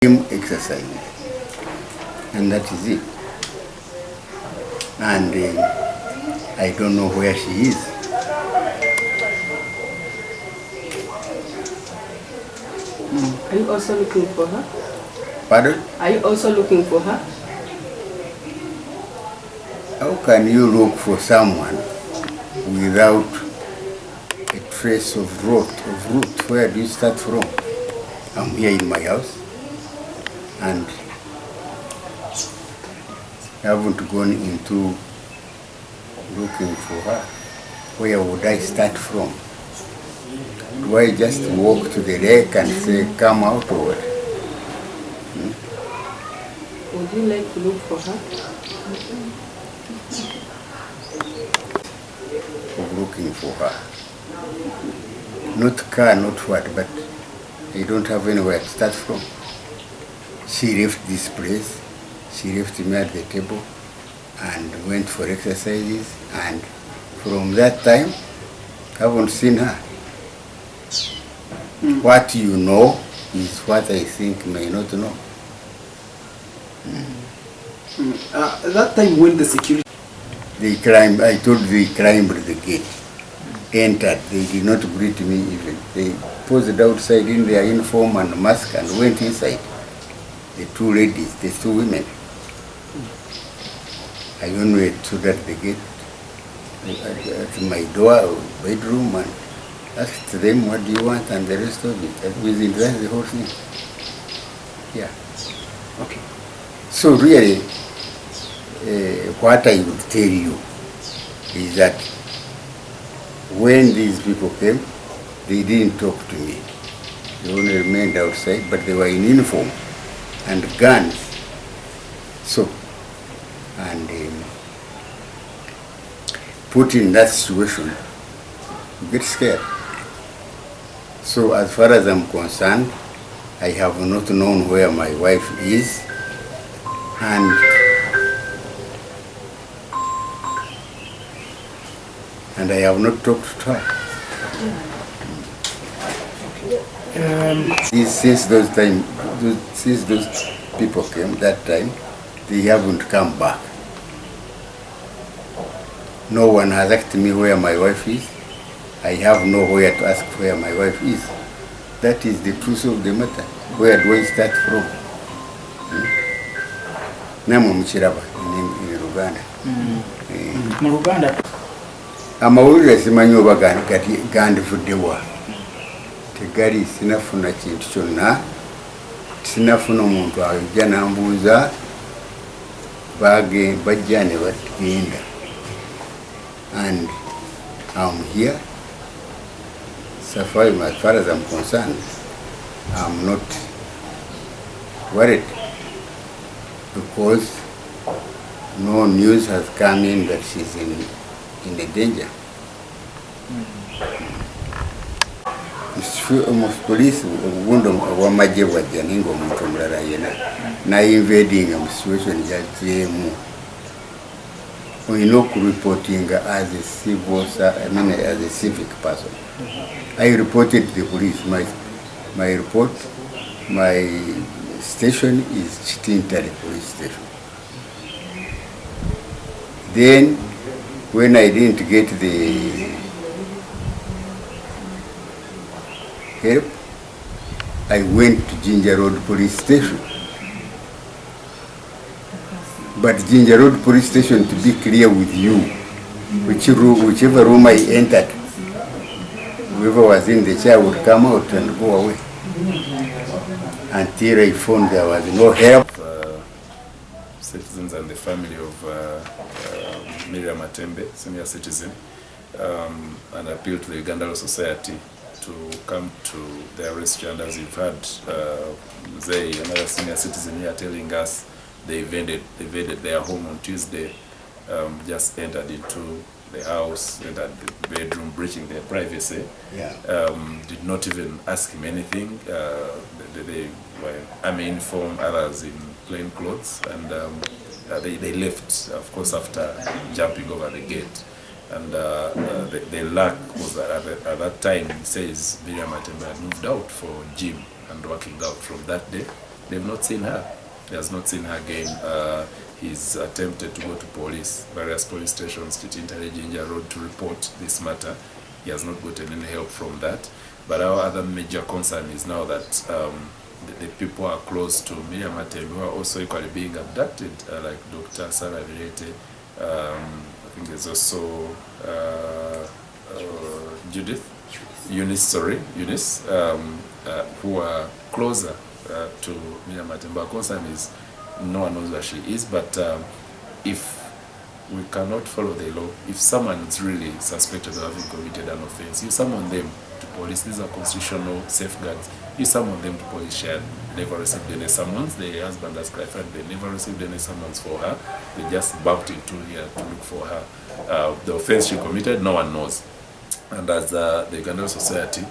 Gym exercise, and that is it. And I don't know where she is. Are you also looking for her? Pardon? Are you also looking for her? How can you look for someone without a trace of root? Where do you start from? I'm here in my house, and I haven't gone into looking for her. Where would I start from? Do I just walk to the lake and say, come out, or what? Would you like to look for her? Of looking for her. Not car, not what, but I don't have anywhere to start from. She left this place. She left me at the table and went for exercises, and from that time, I haven't seen her. What you know is what I think may not know. That time when the security... They climbed, I told they climbed the gate, entered. They did not greet me even. They posed outside in their uniform and mask and went inside. The two ladies, the two women. I only stood at the gate, at my door, bedroom, and asked them, what do you want, and the rest of it. And within that, the whole thing. Yeah. Okay. So really, what I would tell you is that when these people came, they didn't talk to me. They only remained outside, but they were in uniform and guns. So, and put in that situation, you get scared. So as far as I'm concerned, I have not known where my wife is, and I have not talked to her. Since those people came that time, they haven't come back. No one has asked me where my wife is. I have nowhere to ask where my wife is. That is the truth of the matter. Where do I start from? Namo Mchiraba in Uganda. Mu Uganda. Amawulire simanyi oba gandivuddewa. Tegali sinafuna kintu kyonna. Sinafuna omuntu ajja n'ambuuza bajja ne bagenda. And I'm here. So far as I'm concerned, I'm not worried because no news has come in that she's in a danger. Police ubundo wamajje bwajja ninga omuntu omulala yena na invading a situation yagyemu. Olina okureporting as a as a civic person. I reported to the police. My report, my station is Chitintari police station. Then, when I didn't get the help, I went to Ginger Road police station. But Ginger Road police station, to be clear with you, whichever room I entered, whoever was in the chair would come out and go away until I found there was no help. Citizens and the family of Miria Matembe, senior citizen, and appeal to the Uganda Law Society to come to their rescue. And as you've heard, another senior citizen here telling us they invaded their home on Tuesday, just entered into the house, entered the bedroom, breaching their privacy. Yeah. Did not even ask him anything. They were army uniform, others in plain clothes, and they left, of course, after jumping over the gate. And the luck was that at that time, he says Miria Matembe had moved out for gym and working out. From that day, they've not seen her. He has not seen her again. He's attempted to go to various police stations, Chitintale, Jinja Road, to report this matter. He has not gotten any help from that. But our other major concern is now that the people are close to Miria Matembe who are also equally being abducted, like Dr. Sarah Virete. I think there's also Eunice, who are closer to Miria Matembe. Our concern is no one knows where she is, but if we cannot follow the law, if someone is really suspected of having committed an offense, you summon them to police. These are constitutional safeguards. You summon them to police. She had never received any summons. The husband has clarified they never received any summons for her. They just bumped into here to look for her. The offense she committed, no one knows. And as the Uganda Society,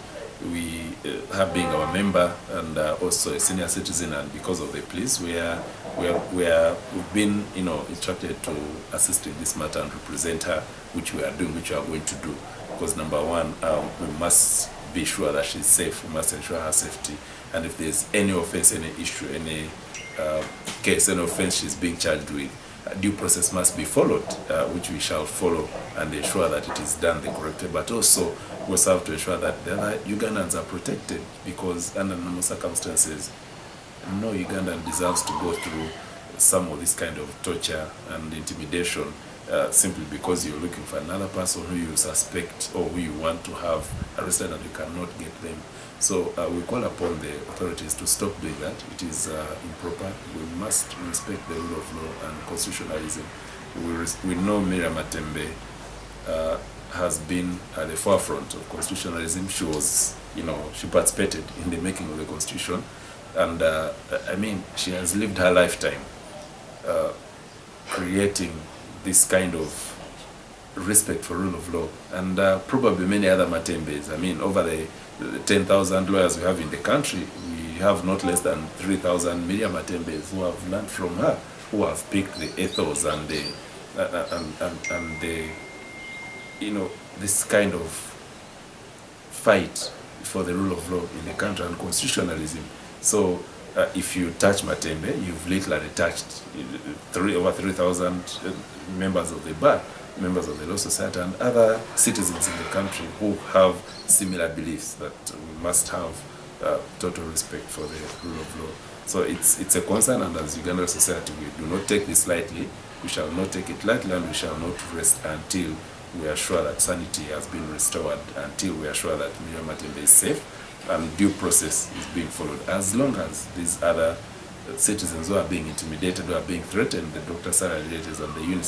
we have being our member and also a senior citizen, and because of the police, we've been instructed to assist in this matter and represent her, which we are doing, which we are going to do. Because number one, we must be sure that she's safe. We must ensure her safety. And if there's any offense, any issue, any case, any offense she's being charged with, due process must be followed, which we shall follow and ensure that it is done the correct way. But also, we also have to ensure that the other Ugandans are protected, because under normal circumstances, no Ugandan deserves to go through some of this kind of torture and intimidation simply because you're looking for another person who you suspect or who you want to have arrested and you cannot get them. So we call upon the authorities to stop doing that. It is improper. We must respect the rule of law and constitutionalism. We know Miria Matembe has been at the forefront of constitutionalism. She was, she participated in the making of the constitution. And I mean, she has lived her lifetime creating this kind of respect for rule of law, and probably many other Matembe'S. I mean, over the 10,000 lawyers we have in the country, we have not less than 3,000 Miria Matembe'S who have learned from her, who have picked the ethos and the this kind of fight for the rule of law in the country and constitutionalism. So if you touch Matembe, you've literally touched over 3,000 members of the bar, members of the Law Society, and other citizens in the country who have similar beliefs that we must have total respect for the rule of law. So it's a concern, and as Uganda Society, we do not take this lightly. We shall not take it lightly, and we shall not rest until we are sure that sanity has been restored, until we are sure that Miria Matembe is safe and due process is being followed. As long as these other citizens who are being intimidated, who are being threatened, the Dr. Sarah Letters and the Unices,